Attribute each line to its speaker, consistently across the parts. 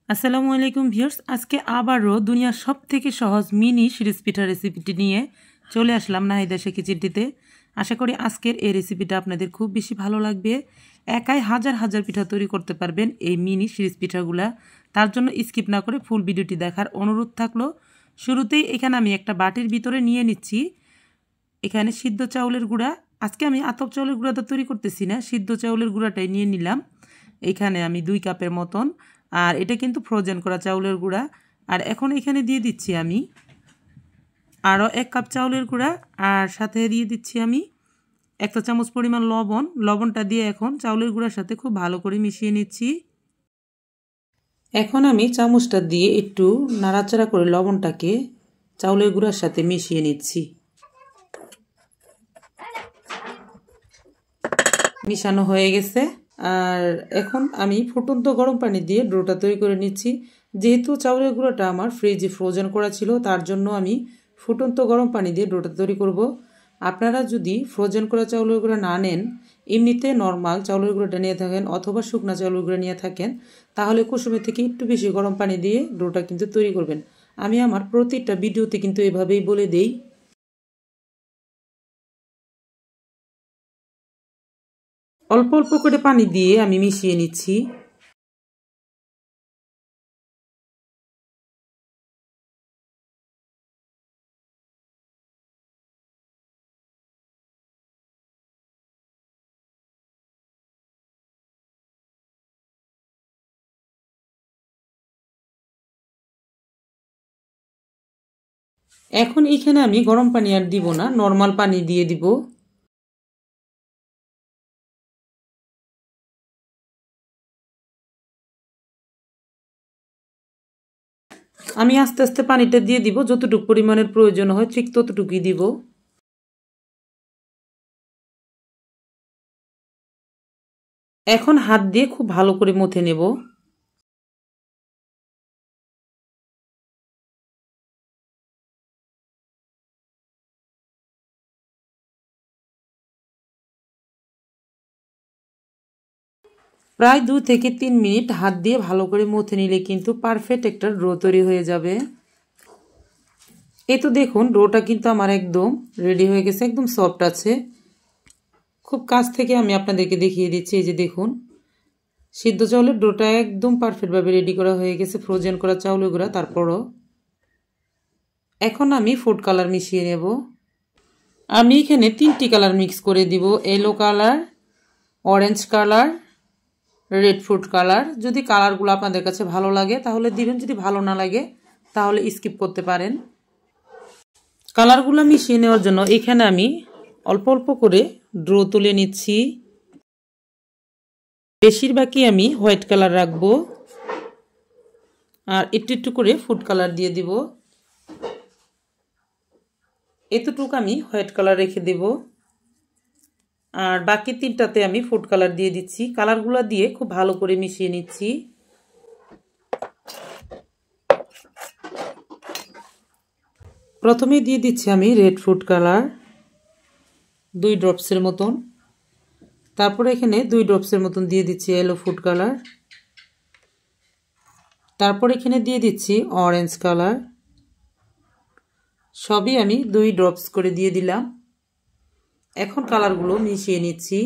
Speaker 1: আসসালামু আলাইকুম ভিউয়ার্স, আজকে আবারও দুনিয়ার সবথেকে সহজ মিনি শিরিষ পিঠা রেসিপিটি নিয়ে চলে আসলাম নাহিদা শেখি চিট্টিতে। আশা করি আজকের এই রেসিপিটা আপনাদের খুব বেশি ভালো লাগবে। একাই হাজার হাজার পিঠা তৈরি করতে পারবেন এই মিনি শিরিষ পিঠাগুলা। তার জন্য স্কিপ না করে ফুল ভিডিওটি দেখার অনুরোধ থাকলো। শুরুতেই এখানে আমি একটা বাটির ভিতরে নিয়ে নিচ্ছি এখানে সিদ্ধ চাউলের গুঁড়া। আজকে আমি আতপ চাউলের গুঁড়াটা তৈরি করতেছি না, সিদ্ধ চাউলের গুঁড়াটাই নিয়ে নিলাম। এখানে আমি 2 কাপের মতন, আর এটা কিন্তু ফ্রোজেন করা চাউলের গুঁড়া। আর এখন এখানে দিয়ে দিচ্ছি আমি আরও 1 কাপ চাউলের গুঁড়া, আর সাথে দিয়ে দিচ্ছি আমি 1 চামচ পরিমাণ লবণ। লবণটা দিয়ে এখন চাউলের গুঁড়ার সাথে খুব ভালো করে মিশিয়ে নিচ্ছি। এখন আমি চামচটা দিয়ে একটু নাড়াচাড়া করে লবণটাকে চাউলের গুঁড়ার সাথে মিশিয়ে নিচ্ছি। মিশানো হয়ে গেছে, আর এখন আমি ফুটন্ত গরম পানি দিয়ে ডোটা তৈরি করে নিচ্ছি। যেহেতু চাউলের গুঁড়োটা আমার ফ্রিজে ফ্রোজেন করা ছিল, তার জন্য আমি ফুটন্ত গরম পানি দিয়ে ডোটা তৈরি করব। আপনারা যদি ফ্রোজেন করা চাউলের গুঁড়া না নেন, এমনিতে নর্মাল চাউলের গুঁড়োটা নিয়ে থাকেন অথবা শুকনা চাউলের গুঁড়া নিয়ে থাকেন, তাহলে কুসুমের থেকে একটু বেশি গরম পানি দিয়ে ডোটা কিন্তু তৈরি করবেন। আমি আমার প্রতিটা ভিডিওতে কিন্তু এভাবেই বলে দেই। অল্প অল্প করে পানি দিয়ে আমি মিশিয়ে নিচ্ছি। এখন এখানে আমি গরম পানি আর দিব না, নর্মাল পানি দিয়ে দিব। আমি আস্তে আস্তে পানিটা দিয়ে দিব, যতটুকু পরিমাণের প্রয়োজন হয় ঠিক ততটুকুই দিব। এখন হাত দিয়ে খুব ভালো করে মথে নেব। প্রায় 2 থেকে 3 মিনিট হাত দিয়ে ভালো করে মথে নিলে কিন্তু পারফেক্ট একটা ডো তৈরি হয়ে যাবে। এই তো দেখুন, ডোটা কিন্তু আমার একদম রেডি হয়ে গেছে, একদম সফট আছে। খুব কাছ থেকে আমি আপনাদেরকে দেখিয়ে দিচ্ছি। এই যে দেখুন, সিদ্ধ চাউলের ডোটা একদম পারফেক্টভাবে রেডি করা হয়ে গেছে, ফ্রোজেন করা চাউলের গুঁড়া। তারপরও এখন আমি ফুড কালার মিশিয়ে নেব। আমি এখানে 3টি কালার মিক্স করে দিব, yellow colour, orange colour, red food colour. যদি কালারগুলো আপনাদের কাছে ভালো লাগে তাহলে দিবেন, যদি ভালো না লাগে তাহলে স্কিপ করতে পারেন। কালারগুলো মিশিয়ে নেওয়ার জন্য এখানে আমি অল্প অল্প করে ড্রো তুলে নিচ্ছি। বেশিরভাগই আমি হোয়াইট কালার রাখবো, আর একটু একটু করে ফুড কালার দিয়ে দিব। এতটুকু আমি হোয়াইট কালার রেখে দেব, আর বাকি 3টাতে আমি ফুড কালার দিয়ে দিচ্ছি। কালারগুলো দিয়ে খুব ভালো করে মিশিয়ে নিচ্ছি। প্রথমে দিয়ে দিচ্ছি আমি রেড ফুড কালার 2 ড্রপসের মতন। তারপরে এখানে 2 ড্রপসের মতন দিয়ে দিচ্ছি ইয়েলো ফুড কালার। তারপর এখানে দিয়ে দিচ্ছি অরেঞ্জ কালার। সবই আমি 2 ড্রপস করে দিয়ে দিলাম। এখন কালারগুলো মিশিয়ে নিচ্ছি।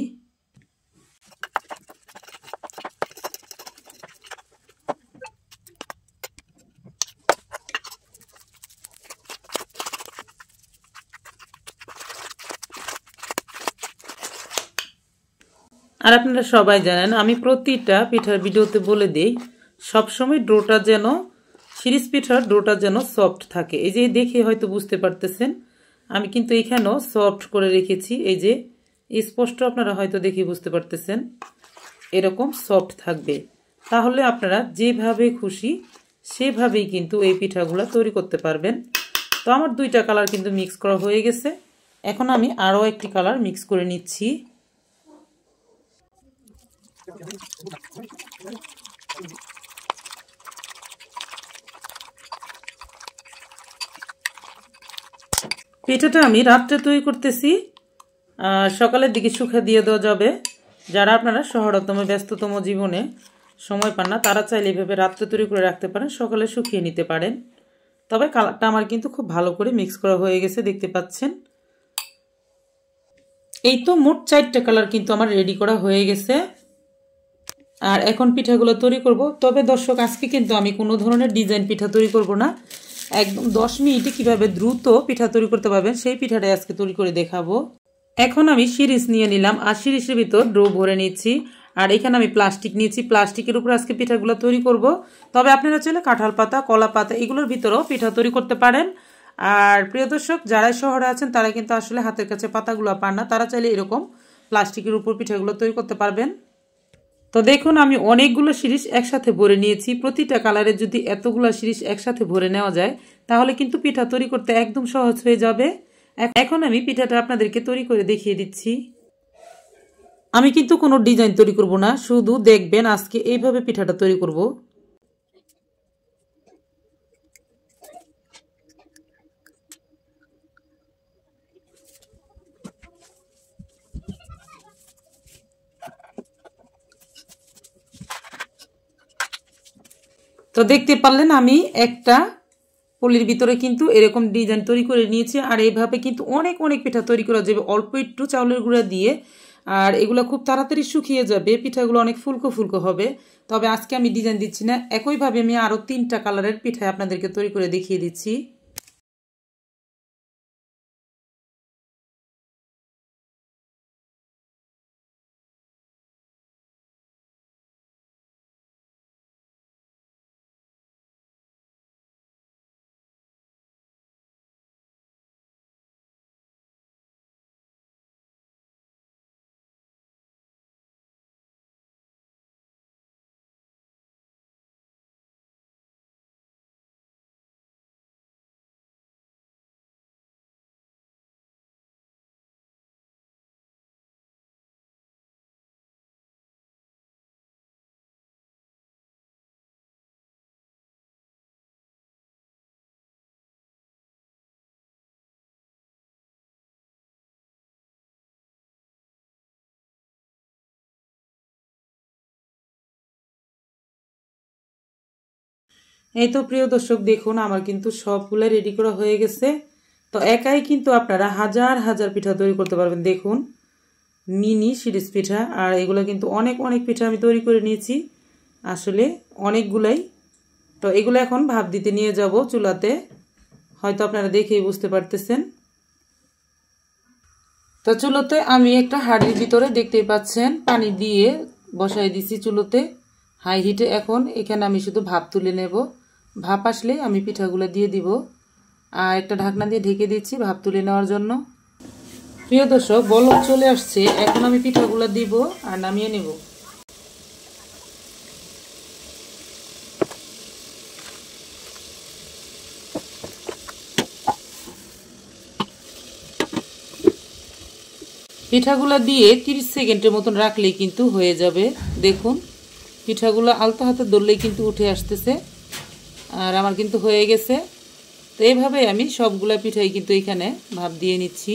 Speaker 1: আর আপনারা সবাই জানেন আমি প্রতিটা পিঠার ভিডিওতে বলে দেই, সবসময় ডোটা যেন শিরিষ পিঠার ডোটা যেন সফট থাকে। এই যে দেখে হয়তো বুঝতে পারতেছেন, আমি কিন্তু এখানেও সফট করে রেখেছি। এই যে স্পষ্ট আপনারা হয়তো দেখে বুঝতে পারতেছেন, এরকম সফট থাকবে। তাহলে আপনারা যেভাবে খুশি সেভাবেই কিন্তু এই পিঠাগুলো তৈরি করতে পারবেন। তো আমার 2টা কালার কিন্তু মিক্স করা হয়ে গেছে। এখন আমি আরও একটি কালার মিক্স করে নিচ্ছি। পিঠাটা আমি রাত্রে তৈরি করতেছি, সকালের দিকে শুকা দিয়ে দেওয়া যাবে। যারা আপনারা শহরতম ব্যস্ততম জীবনে সময় পান না তারা চাইলে এইভাবে রাত্রে তৈরি করে রাখতে পারেন, সকালে শুকিয়ে নিতে পারেন। তবে কালারটা আমার কিন্তু খুব ভালো করে মিক্স করা হয়ে গেছে, দেখতে পাচ্ছেন। এই তো মোট 4টা কালার কিন্তু আমার রেডি করা হয়ে গেছে। আর এখন পিঠাগুলো তৈরি করব। তবে দর্শক, আজকে কিন্তু আমি কোনো ধরনের ডিজাইন পিঠা তৈরি করব না, একদম 10 মিনিটে কিভাবে দ্রুত পিঠা তৈরি করতে পারবেন সেই পিঠাটাই আজকে তৈরি করে দেখাবো। এখন আমি সিরিজ নিয়ে নিলাম আর সিরিজের ভিতর ডো ভরে নিচ্ছি। আর এখানে আমি প্লাস্টিক নিয়েছি, প্লাস্টিকের উপর আজকে পিঠাগুলো তৈরি করব। তবে আপনারা চাইলে কাঁঠাল পাতা, কলা পাতা এগুলোর ভিতরেও পিঠা তৈরি করতে পারেন। আর প্রিয় দর্শক, যারা শহরে আছেন তারা কিন্তু আসলে হাতের কাছে পাতাগুলো পান না, তারা চাইলে এরকম প্লাস্টিকের উপর পিঠাগুলো তৈরি করতে পারবেন। তো দেখুন, আমি অনেকগুলো সিরিজ একসাথে ভরে নিয়েছি। প্রতিটা কালারে যদি এতগুলো সিরিজ একসাথে ভরে নেওয়া যায় তাহলে কিন্তু পিঠা তৈরি করতে একদম সহজ হয়ে যাবে। এখন আমি পিঠাটা আপনাদেরকে তৈরি করে দেখিয়ে দিচ্ছি। আমি কিন্তু কোনো ডিজাইন তৈরি করব না, শুধু দেখবেন আজকে এইভাবে পিঠাটা তৈরি করব। তো দেখতে পারলেন আমি একটা পলির ভিতরে কিন্তু এরকম ডিজাইন তৈরি করে নিয়েছি। আর এইভাবে কিন্তু অনেক অনেক পিঠা তৈরি করা যাবে অল্প একটু চাউলের গুঁড়া দিয়ে। আর এগুলো খুব তাড়াতাড়ি শুকিয়ে যাবে, পিঠাগুলো অনেক ফুলকো ফুলকো হবে। তবে আজকে আমি ডিজাইন দিচ্ছি না, একইভাবে আমি আরও 3টা কালারের পিঠা আপনাদেরকে তৈরি করে দেখিয়ে দিচ্ছি। এই তো প্রিয় দর্শক, দেখুন আমার কিন্তু সবগুলো রেডি করা হয়ে গেছে। তো একাই কিন্তু আপনারা হাজার হাজার পিঠা তৈরি করতে পারবেন। দেখুন, মিনি সিরিজ পিঠা, আর এগুলো কিন্তু অনেক অনেক পিঠা আমি তৈরি করে নিয়েছি, আসলে অনেকগুলাই। তো এগুলো এখন ভাপ দিতে নিয়ে যাব চুলাতে, হয়তো আপনারা দেখেই বুঝতে পারতেছেন। তো চুলোতে আমি একটা হাঁড়ির ভিতরে দেখতেই পাচ্ছেন পানি দিয়ে বসাই দিছি চুলোতে হাই হিটে। এখন এখানে আমি শুধু ভাপ তুলে নেব, ভাপ আসলে আমি পিঠাগুলো দিয়ে দিব। আর একটা ঢাকনা দিয়ে ঢেকে দিচ্ছি ভাপ তুলে নেওয়ার জন্য। প্রিয় দর্শক, বলক চলে আসছে, এখন আমি পিঠাগুলো দিব আর নামিয়ে নেব। পিঠাগুলো দিয়ে 30 সেকেন্ডের মতন রাখলেই কিন্তু হয়ে যাবে। দেখুন, পিঠাগুলো আলতো হাতে ধরলেই কিন্তু উঠে আসতেছে, আর আমার কিন্তু হয়ে গেছে। তো এইভাবে আমি সবগুলা পিঠাই কিন্তু এখানে ভাপ দিয়ে নিচ্ছি।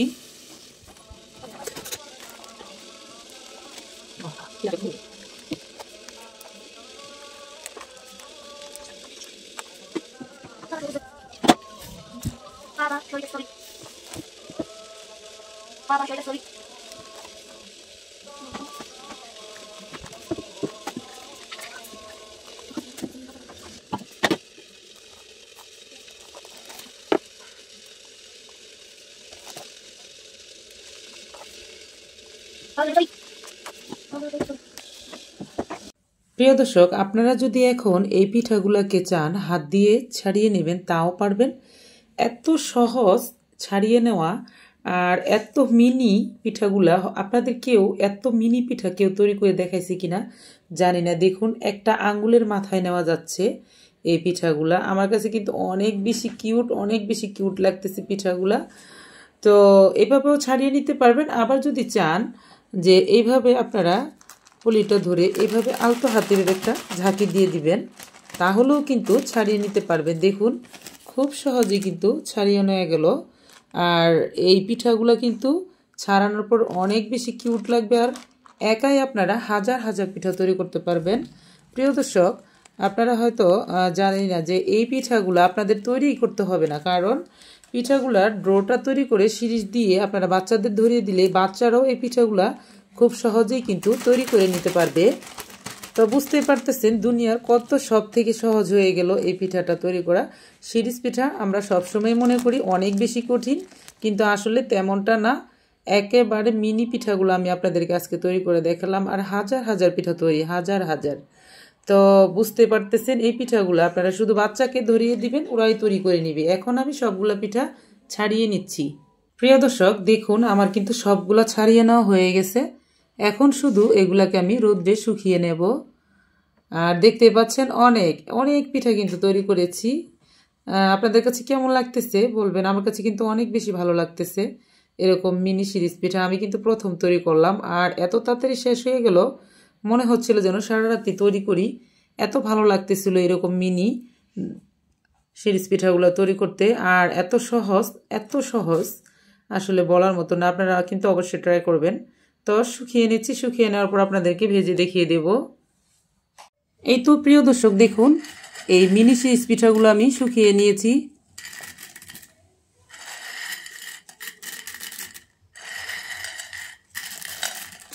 Speaker 1: প্রিয় দর্শক, আপনারা যদি এখন এই পিঠাগুলোকে চান হাত দিয়ে ছাড়িয়ে নেবেন তাও পারবেন। এত সহজ ছাড়িয়ে নেওয়া, আর এত মিনি পিঠাগুলা আপনাদের কেউ এত মিনি পিঠা কেউ তৈরি করে দেখাইছে কিনা জানি না। দেখুন, একটা আঙ্গুলের মাথায় নেওয়া যাচ্ছে এই পিঠাগুলা। আমার কাছে কিন্তু অনেক বেশি কিউট লাগতেছে পিঠাগুলা। তো এভাবেও ছাড়িয়ে নিতে পারবেন। আবার যদি চান যে এইভাবে আপনারা পলিটা ধরে এইভাবে আলতো হাতের একটা ঝাঁকি দিয়ে দিবেন, তাহলেও কিন্তু ছাড়িয়ে নিতে পারবেন। দেখুন, খুব সহজে কিন্তু ছাড়িয়ে নেওয়া গেল। আর এই পিঠাগুলো কিন্তু ছাড়ানোর পর অনেক বেশি কিউট লাগবে। আর একাই আপনারা হাজার হাজার পিঠা তৈরি করতে পারবেন। প্রিয় দর্শক, আপনারা হয়তো জানেন না যে এই পিঠাগুলো আপনাদের তৈরি করতে হবে না, কারণ পিঠাগুলার ডোটা তৈরি করে সিরিজ দিয়ে আপনারা বাচ্চাদের ধরিয়ে দিলে বাচ্চারাও এই পিঠাগুলা খুব সহজেই কিন্তু তৈরি করে নিতে পারবে। তো বুঝতেই পারতেছেন দুনিয়ার কত সব থেকে সহজ হয়ে গেল এই পিঠাটা তৈরি করা। সিরিজ পিঠা আমরা সবসময় মনে করি অনেক বেশি কঠিন, কিন্তু আসলে তেমনটা না। একেবারে মিনি পিঠাগুলো আমি আপনাদেরকে আজকে তৈরি করে দেখালাম, আর হাজার হাজার পিঠা তৈরি, হাজার হাজার। তো বুঝতে পারতেছেন এই পিঠাগুলো আপনারা শুধু বাচ্চাকে ধরিয়ে দিবেন, ওরাই তৈরি করে নিবে। এখন আমি সবগুলা পিঠা ছাড়িয়ে নিচ্ছি। প্রিয় দর্শক দেখুন, আমার কিন্তু সবগুলা ছাড়িয়ে নেওয়া হয়ে গেছে। এখন শুধু এগুলাকে আমি রোদ্রে শুকিয়ে নেব। আর দেখতে পাচ্ছেন অনেক অনেক পিঠা কিন্তু তৈরি করেছি। আপনাদের কাছে কেমন লাগতেছে বলবেন। আমার কাছে কিন্তু অনেক বেশি ভালো লাগতেছে এরকম মিনি সিরিজ পিঠা। আমি কিন্তু প্রথম তৈরি করলাম, আর এত তাড়াতাড়ি শেষ হয়ে গেল, মনে হচ্ছিল যেন সারা রাত্রি তৈরি করি। এত ভালো লাগতেছিল এরকম মিনি সিরিজ পিঠাগুলো তৈরি করতে, আর এত সহজ, এত সহজ আসলে বলার মতো না। আপনারা কিন্তু অবশ্যই ট্রাই করবেন। তো শুকিয়ে নিচ্ছি, শুকিয়ে নেওয়ার পর আপনাদেরকে ভেজে দেখিয়ে দেব। এই তো প্রিয় দর্শক দেখুন, এই মিনি সিরিজ পিঠাগুলো আমি শুকিয়ে নিয়েছি।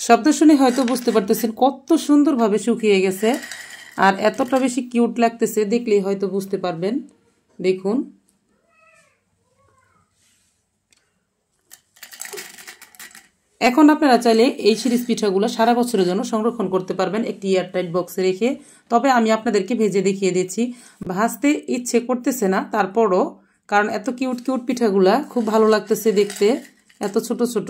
Speaker 1: শব্দ শুনে হয়তো বুঝতে পারতেছেন কত সুন্দরভাবে শুকিয়ে গেছে, আর এতটা বেশি কিউট লাগতেছে, দেখলেই হয়তো বুঝতে পারবেন। দেখুন, এখন আপনারা চাইলে এই সিরিজ পিঠাগুলো সারা বছরের জন্য সংরক্ষণ করতে পারবেন একটি এয়ারটাইট বক্সে রেখে। তবে আমি আপনাদেরকে ভেজে দেখিয়ে দিচ্ছি। ভাজতে ইচ্ছে করতেছে না তারপরও, কারণ এত কিউট কিউট পিঠাগুলা খুব ভালো লাগতেছে দেখতে। এত ছোট ছোট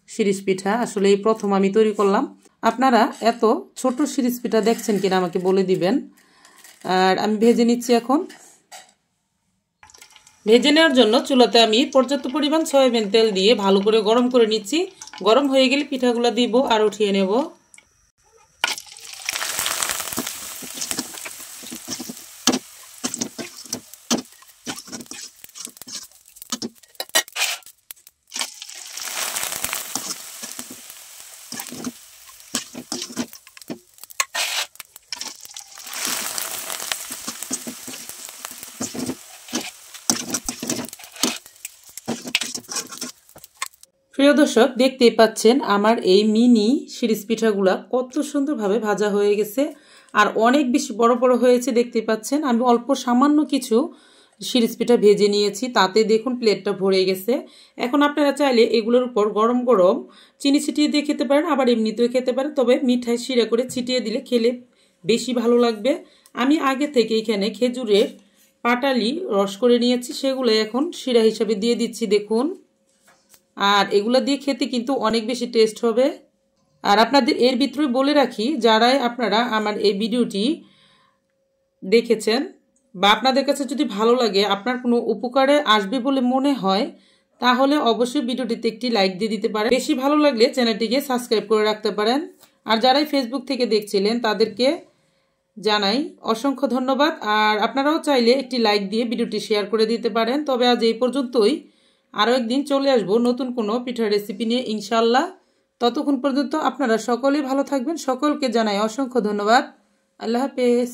Speaker 1: সিরিজ পিঠা আসলে এই প্রথম আমি তৈরি করলাম। আপনারা এত ছোট সিরিজ পিঠা দেখছেন কিনা আমাকে বলে দিবেন। আর আমি ভেজে নিচ্ছি। এখন ভেজে নেওয়ার জন্য চুলাতে আমি পর্যাপ্ত পরিমাণ সয়াবিন তেল দিয়ে ভালো করে গরম করে নিচ্ছি। গরম হয়ে গেলে পিঠাগুলো দিব আর উঠিয়ে নেব। প্রিয় দর্শক দেখতেই পাচ্ছেন আমার এই মিনি সিরিজ পিঠাগুলা কত সুন্দরভাবে ভাজা হয়ে গেছে, আর অনেক বেশি বড় বড় হয়েছে। দেখতেই পাচ্ছেন আমি অল্প সামান্য কিছু সিরিজ পিঠা ভেজে নিয়েছি, তাতে দেখুন প্লেটটা ভরে গেছে। এখন আপনারা চাইলে এগুলোর উপর গরম গরম চিনি ছিটিয়ে দিয়ে খেতে পারেন, আবার এমনিতেও খেতে পারেন। তবে মিঠাই শিরা করে ছিটিয়ে দিলে খেলে বেশি ভালো লাগবে। আমি আগে থেকে এখানে খেজুরের পাটালি রস করে নিয়েছি, সেগুলো এখন শিরা হিসাবে দিয়ে দিচ্ছি। দেখুন, আর এগুলা দিয়ে খেতে কিন্তু অনেক বেশি টেস্ট হবে। আর আপনাদের এর ভিতরে বলে রাখি, যারাই আপনারা আমার এই ভিডিওটি দেখেছেন বা আপনাদের কাছে যদি ভালো লাগে, আপনার কোনো উপকারে আসবে বলে মনে হয়, তাহলে অবশ্যই ভিডিওটিতে একটি লাইক দিয়ে দিতে পারেন। বেশি ভালো লাগলে চ্যানেলটিকে সাবস্ক্রাইব করে রাখতে পারেন। আর যারাই ফেসবুক থেকে দেখছিলেন তাদেরকে জানাই অসংখ্য ধন্যবাদ। আর আপনারাও চাইলে একটি লাইক দিয়ে ভিডিওটি শেয়ার করে দিতে পারেন। তবে আজ এই পর্যন্তই। আরও একদিন চলে আসবো নতুন কোনো পিঠার রেসিপি নিয়ে ইনশাল্লাহ। ততক্ষণ পর্যন্ত আপনারা সকলেই ভালো থাকবেন। সকলকে জানাই অসংখ্য ধন্যবাদ। আল্লাহ হাফেজ।